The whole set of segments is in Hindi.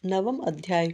नवम अध्याय।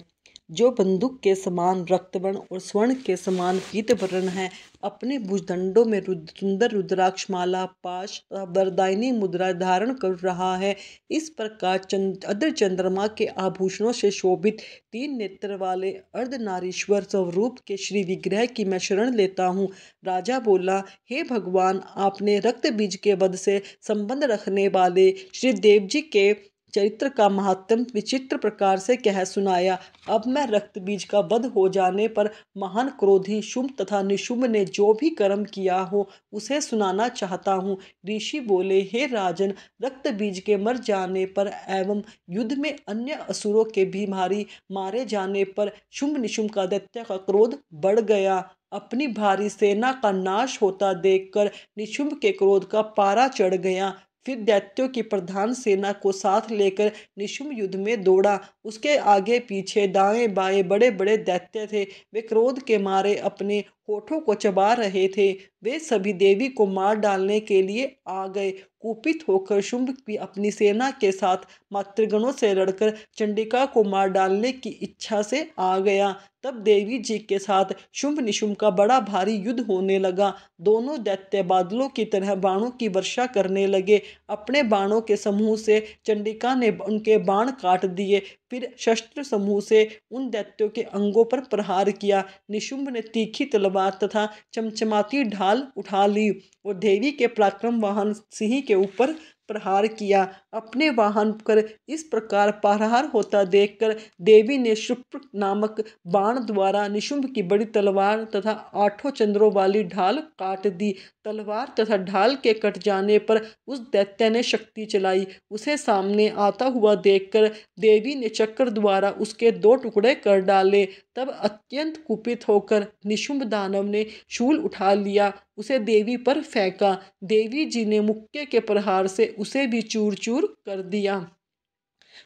जो बंदूक के समान रक्तवर्ण और स्वर्ण के समान पीतवर्ण है, अपने भुजदंडों में सुंदर रुद्राक्ष माला, पाश तथा वरदायिनी मुद्रा धारण कर रहा है। इस प्रकार अर्ध चंद्रमा के आभूषणों से शोभित 3 नेत्र वाले अर्धनारीश्वर स्वरूप के श्री विग्रह की मैं शरण लेता हूँ। राजा बोला, हे भगवान, आपने रक्त बीज के वध से संबंध रखने वाले श्री देव जी के चरित्र का महात्म विचित्र प्रकार से कह सुनाया। अब मैं रक्त बीज का वध हो जाने पर महान क्रोधी शुंभ तथा निशुंभ ने जो भी कर्म किया हो उसे सुनाना चाहता हूँ। ऋषि बोले, हे राजन, रक्त बीज के मर जाने पर एवं युद्ध में अन्य असुरों के भी भारी मारे जाने पर शुंभ निशुंभ का दैत्य का क्रोध बढ़ गया। अपनी भारी सेना का नाश होता देखकर निशुंभ के क्रोध का पारा चढ़ गया। फिर दैत्यों की प्रधान सेना को साथ लेकर निशुंभ युद्ध में दौड़ा। उसके आगे पीछे दाएं बाएं बड़े बड़े दैत्य थे। वे क्रोध के मारे अपने होठों को चबा रहे थे। वे सभी देवी को मार डालने के लिए आ गए। कुपित होकर शुंभ भी अपनी सेना के साथ मातृगणों से लड़कर चंडिका को मार डालने की इच्छा से आ गया। तब देवी जी के साथ शुंभ निशुंभ का बड़ा भारी युद्ध होने लगा। दोनों दैत्य बादलों की तरह बाणों की वर्षा करने लगे। अपने बाणों के समूह से चंडिका ने उनके बाण काट दिए। फिर शस्त्र समूह से उन दैत्यों के अंगों पर प्रहार किया। निशुंभ ने तीखी तलवार तथा चमचमाती ढाल उठा ली और देवी के पराक्रम वाहन सिंह के ऊपर प्रहार किया। अपने वाहन पर इस प्रकार प्रहार होता देखकर देवी ने शुक्र नामक बाण द्वारा निशुंभ की बड़ी तलवार तथा 8 चंद्रों वाली ढाल काट दी। तलवार तथा ढाल के कट जाने पर उस दैत्य ने शक्ति चलाई। उसे सामने आता हुआ देखकर देवी ने चक्र द्वारा उसके 2 टुकड़े कर डाले। तब अत्यंत कुपित होकर निशुंभ दानव ने शूल उठा लिया, उसे देवी पर फेंका। देवी जी ने मुक्के के प्रहार से उसे भी चूर चूर कर दिया।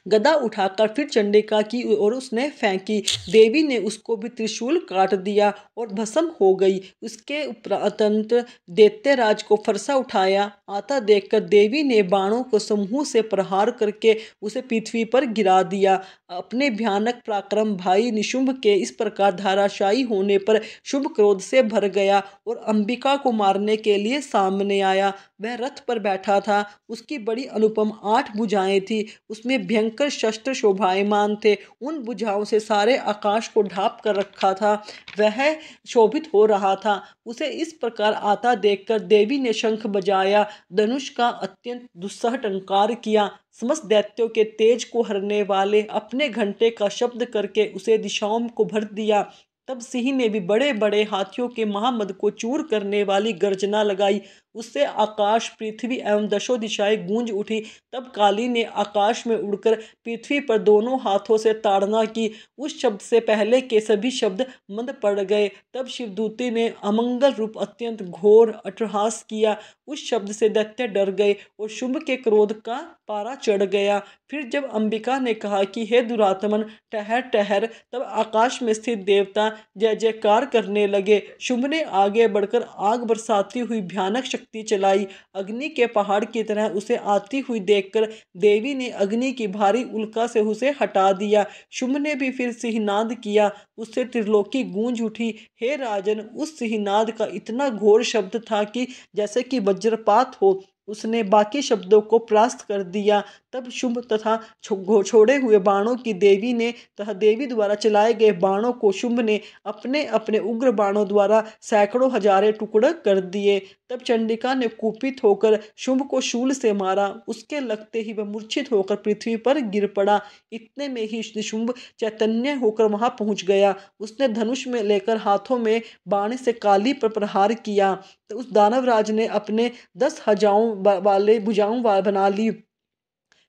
गदा उठाकर फिर चंडिका की ओर उसने फेंकी। देवी ने उसको भी त्रिशूल काट दिया और भस्म हो गई। उसके उपरांत दैत्यराज को फरसा उठाया आता देखकर देवी ने बाणों को समूह से प्रहार करके उसे पृथ्वी पर गिरा दिया। अपने भयानक पराक्रम भाई निशुंभ के इस प्रकार धाराशायी होने पर शुंभ क्रोध से भर गया और अंबिका को मारने के लिए सामने आया। वह रथ पर बैठा था। उसकी बड़ी अनुपम 8 भुजाएं थी। उसमें भयंकर शस्त्र शोभायमान थे। उन भुजाओं से सारे आकाश को ढांप कर रखा था। वह शोभित हो रहा था। उसे इस प्रकार आता देखकर देवी ने शंख बजाया, धनुष का अत्यंत दुस्सह टंकार किया। समस्त दैत्यों के तेज को हरने वाले अपने घंटे का शब्द करके उसे दिशाओं को भर दिया। तब सिंह ने भी बड़े बड़े हाथियों के महामद को चूर करने वाली गर्जना लगाई। उससे आकाश, पृथ्वी एवं दशों दिशाएं गूंज उठी। तब काली ने आकाश में उड़कर पृथ्वी पर दोनों हाथों से ताड़ना की। उस शब्द से पहले के सभी शब्द मंद पड़ गए। तब शिवदूती ने अमंगल रूप अत्यंत घोर अट्टहास किया। उस शब्द से दैत्य डर गए और शुंभ के क्रोध का पारा चढ़ गया। फिर जब अंबिका ने कहा कि हे दुरात्मन, ठहर ठहर, तब आकाश में स्थित देवता जय जयकार करने लगे। शुंभ ने आगे बढ़कर आग बरसाती हुई भयानक शक्ति चलाई। अग्नि के पहाड़ की तरह उसे आती हुई देखकर देवी ने अग्नि की भारी उल्का से उसे हटा दिया। शुंभ ने भी फिर सिंहनाद किया। उससे त्रिलोकी गूंज उठी। हे राजन, उस सिंहनाद का इतना घोर शब्द था कि जैसे कि वज्रपात हो। उसने बाकी शब्दों को परास्त कर दिया। तब शुंभ तथा छोड़े हुए बाणों की देवी ने तथा देवी द्वारा चलाए गए बाणों को शुंभ ने अपने अपने उग्र बाणों द्वारा सैकड़ों हजारे टुकड़े कर दिए। तब चंडिका ने कुपित होकर शुंभ को शूल से मारा। उसके लगते ही वह मूर्छित होकर पृथ्वी पर गिर पड़ा। इतने में ही शुंभ चैतन्य होकर वहां पहुंच गया। उसने धनुष में लेकर हाथों में बाण से काली पर प्रहार किया। तो उस दानवराज ने अपने 10 भुजाओं वाले भुजाओं बना ली।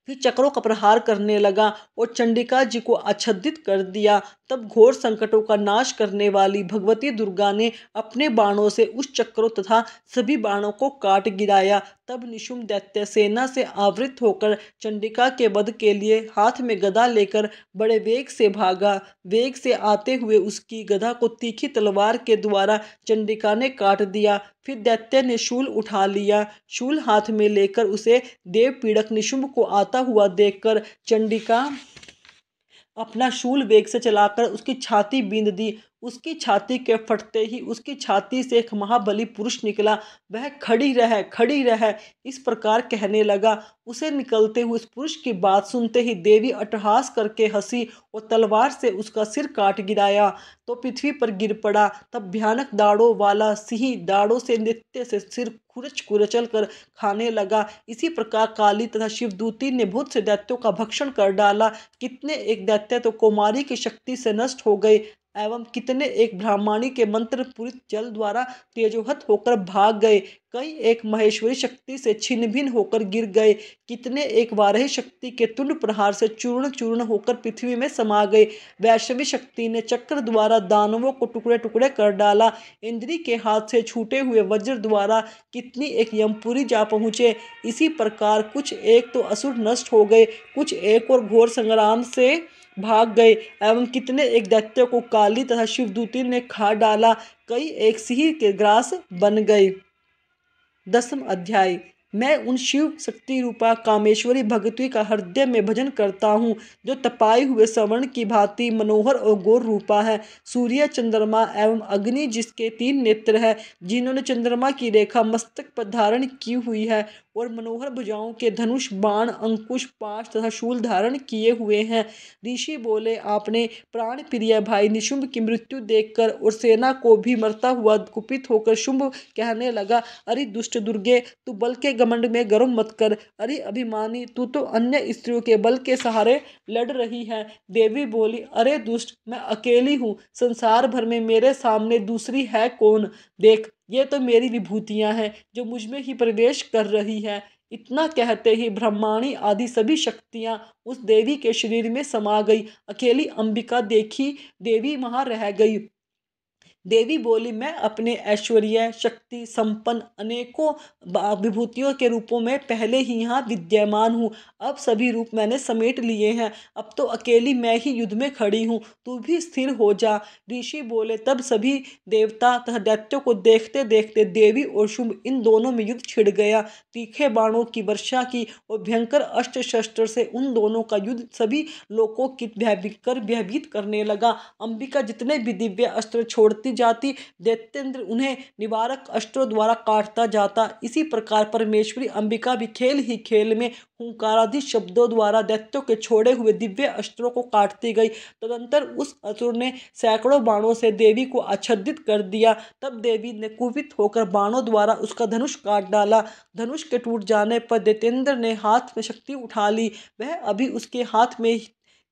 फिर चक्रों का प्रहार करने लगा और चंडिका जी को आच्छादित कर दिया। तब घोर संकटों का नाश करने वाली भगवती दुर्गा ने अपने बाणों से उस चक्रों तथा सभी बाणों को काट गिराया। तब निशुंभ दैत्य सेना से आवृत होकर चंडिका के वध के लिए हाथ में गदा लेकर बड़े वेग से भागा। वेग से आते हुए उसकी गदा को तीखी तलवार के द्वारा चंडिका ने काट दिया। फिर दैत्य ने शूल उठा लिया। शूल हाथ में लेकर उसे देव पीड़क निशुंभ को आता हुआ देखकर चंडिका अपना शूल वेग से चलाकर उसकी छाती बींध दी। उसकी छाती के फटते ही उसकी छाती से एक महाबली पुरुष निकला। वह खड़ी रह इस प्रकार कहने लगा। उसे निकलते हुए उस पुरुष की बात सुनते ही देवी अट्टहास करके हंसी और तलवार से उसका सिर काट गिराया तो पृथ्वी पर गिर पड़ा। तब भयानक दाढ़ों वाला सिंह दाढ़ों से नृत्य से सिर खुरच कुचल कर खाने लगा। इसी प्रकार काली तथा शिवदूती ने बहुत से दैत्यों का भक्षण कर डाला। कितने एक दैत्य तो कुमारी की शक्ति से नष्ट हो गए एवं कितने एक ब्राह्मणी के मंत्र पूरित जल द्वारा तेजोहत होकर भाग गए। कई एक महेश्वरी शक्ति से छिन्न भिन्न होकर गिर गए। कितने एक वाराही शक्ति के तुंड प्रहार से चूर्ण चूर्ण होकर पृथ्वी में समा गए। वैष्णवी शक्ति ने चक्र द्वारा दानवों को टुकड़े टुकड़े कर डाला। इंद्री के हाथ से छूटे हुए वज्र द्वारा कितनी एक यमपुरी जा पहुँचे। इसी प्रकार कुछ एक तो असुर नष्ट हो गए, कुछ एक और घोर संग्राम से भाग गए एवं कितने एक दैत्यों को काली तथा शिवदूती ने खा डाला। कई एक सिंह के ग्रास बन गए। 10वां अध्याय। मैं उन शिव शक्ति रूपा कामेश्वरी भगवती का हृदय में भजन करता हूँ जो तपाए हुए सवर्ण की भांति मनोहर और गौर रूपा है। सूर्य चंद्रमा एवं अग्नि जिसके 3 नेत्र है, जिन्होंने चंद्रमा की रेखा मस्तक पर धारण की हुई है और मनोहर भुजाओं के धनुष बाण अंकुश पाश तथा शूल धारण किए हुए हैं। ऋषि बोले, आपने प्राण प्रिय भाई निशुंभ की मृत्यु देखकर और सेना को भी मरता हुआ कुपित होकर शुंभ कहने लगा, अरे दुष्ट दुर्गे, तू बल के घमंड में गर्व मत कर। अरे अभिमानी, तू तो अन्य स्त्रियों के बल के सहारे लड़ रही है। देवी बोली, अरे दुष्ट, मैं अकेली हूँ, संसार भर में मेरे सामने दूसरी है कौन। देख, ये तो मेरी विभूतियां हैं जो मुझ में ही प्रवेश कर रही है। इतना कहते ही ब्रह्माणी आदि सभी शक्तियां उस देवी के शरीर में समा गई। अकेली अंबिका देखी देवी वहां रह गई। देवी बोली, मैं अपने ऐश्वर्य शक्ति संपन्न अनेकों विभूतियों के रूपों में पहले ही यहाँ विद्यमान हूँ। अब सभी रूप मैंने समेट लिए हैं। अब तो अकेली मैं ही युद्ध में खड़ी हूँ, तू भी स्थिर हो जा। ऋषि बोले। तब सभी देवता तथा दैत्यों को देखते देखते देवी और शुंभ इन दोनों में युद्ध छिड़ गया। तीखे बाणों की वर्षा की और भयंकर अस्त्र शस्त्र से उन दोनों का युद्ध सभी लोगों की भयभीत करने लगा। अंबिका जितने भी दिव्य अस्त्र छोड़ती जाती, दैत्येंद्र उन्हें निवारक अस्त्रों द्वारा काटता जाता। इसी प्रकार परमेश्वरी अंबिका भी खेल ही खेल में हुंकारादि शब्दों द्वारा दैत्यों के छोड़े हुए दिव्य अस्त्रों को काटती गई। तदंतर उस असुर ने सैकड़ों बाणों से देवी को आच्छादित कर दिया। तब देवी ने कुपित होकर बाणों द्वारा उसका धनुष काट डाला। धनुष के टूट जाने पर दैत्येंद्र ने हाथ में शक्ति उठा ली। वह अभी उसके हाथ में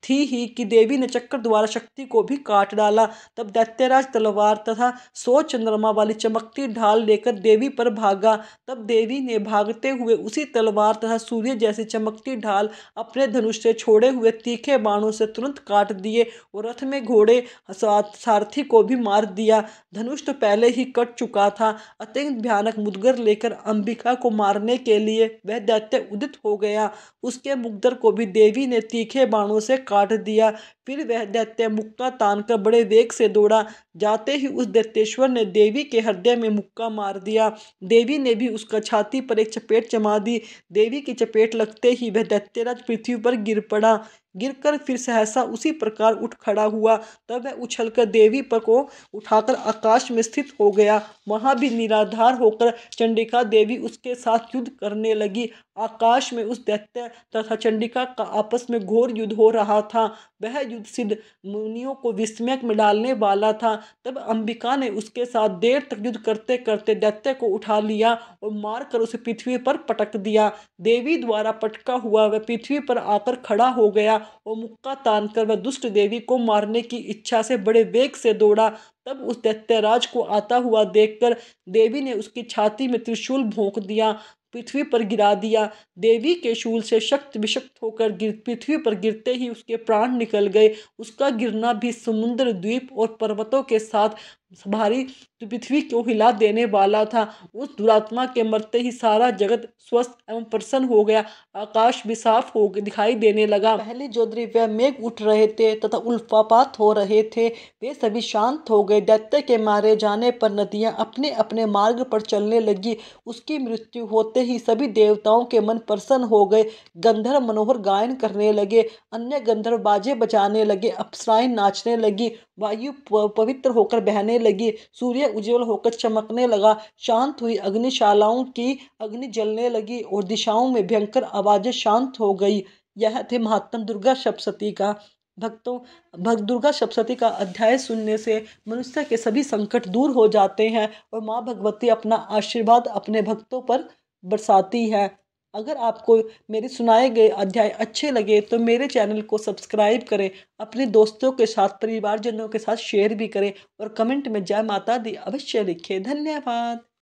थी ही कि देवी ने चक्र द्वारा शक्ति को भी काट डाला। तब दैत्यराज तलवार तथा 100 चंद्रमा वाली चमकती ढाल लेकर देवी पर भागा। तब देवी ने भागते हुए उसी तलवार तथा सूर्य जैसी चमकती ढाल अपने धनुष से छोड़े हुए तीखे बाणों से तुरंत काट दिए और रथ में घोड़े सारथी को भी मार दिया। धनुष तो पहले ही कट चुका था। अत्यंत भयानक मुदगर लेकर अंबिका को मारने के लिए वह दैत्य उदित हो गया। उसके मुग्धर को भी देवी ने तीखे बाणों से काट दिया। फिर वह दैत्य मुक्का तानकर बड़े वेग से दौड़ा। जाते ही उस दैत्येश्वर ने देवी के हृदय में मुक्का मार दिया। देवी ने भी उसका छाती पर एक चपेट जमा दी। देवी की चपेट लगते ही वह दैत्यराज पृथ्वी पर गिर पड़ा। गिरकर फिर सहसा उसी प्रकार उठ खड़ा हुआ। तब वह उछलकर देवी पर को उठाकर आकाश में स्थित हो गया। वहां भी निराधार होकर चंडिका देवी उसके साथ युद्ध करने लगी। आकाश में उस दैत्य तथा चंडिका का आपस में घोर युद्ध हो रहा था। वह युद्ध सिद्ध मुनियों को विस्मय में डालने वाला था। तब अंबिका ने उसके साथ देर तक युद्ध करते करते दैत्य को उठा लिया और मारकर उसे पृथ्वी पर पटक दिया। देवी द्वारा पटका हुआ वह पृथ्वी पर आकर खड़ा हो गया और मुक्का तानकर वह दुष्ट देवी को मारने की इच्छा से बड़े वेग से दौड़ा। तब उस दैत्यराज को आता हुआ देखकर देवी ने उसकी छाती में त्रिशूल भोंक दिया, पृथ्वी पर गिरा दिया। देवी के शूल से शक्त विषक्त होकर पृथ्वी पर गिरते ही उसके प्राण निकल गए। उसका गिरना भी समुद्र द्वीप और पर्वतों के साथ भारी पृथ्वी को हिला देने वाला था। उस दुरात्मा के मरते ही सारा जगत स्वस्थ एवं प्रसन्न हो गया। आकाश भी साफ हो दिखाई देने लगा। पहले जो द्रव्य मेघ उठ रहे थे तथा उल्कापात हो रहे थे, वे सभी शांत हो गए। दैत्य के मारे जाने पर नदियां अपने अपने मार्ग पर चलने लगी। उसकी मृत्यु होते ही सभी देवताओं के मन प्रसन्न हो गए। गंधर्व मनोहर गायन करने लगे, अन्य गंधर्व बाजे बजाने लगे, अप्सराएं नाचने लगी, वायु पवित्र होकर बहने लगी, सूर्य उज्जवल होकर चमकने लगा, शांत हुई अग्निशालाओं की अग्नि जलने लगी और दिशाओं में भयंकर आवाजें शांत हो गई। यह थे महात्मा दुर्गा सप्तशती का। भक्तों, भक्त दुर्गा सप्तशती का अध्याय सुनने से मनुष्य के सभी संकट दूर हो जाते हैं और माँ भगवती अपना आशीर्वाद अपने भक्तों पर बरसाती है। अगर आपको मेरे सुनाए गए अध्याय अच्छे लगे तो मेरे चैनल को सब्सक्राइब करें, अपने दोस्तों के साथ परिवारजनों के साथ शेयर भी करें और कमेंट में जय माता दी अवश्य लिखें। धन्यवाद।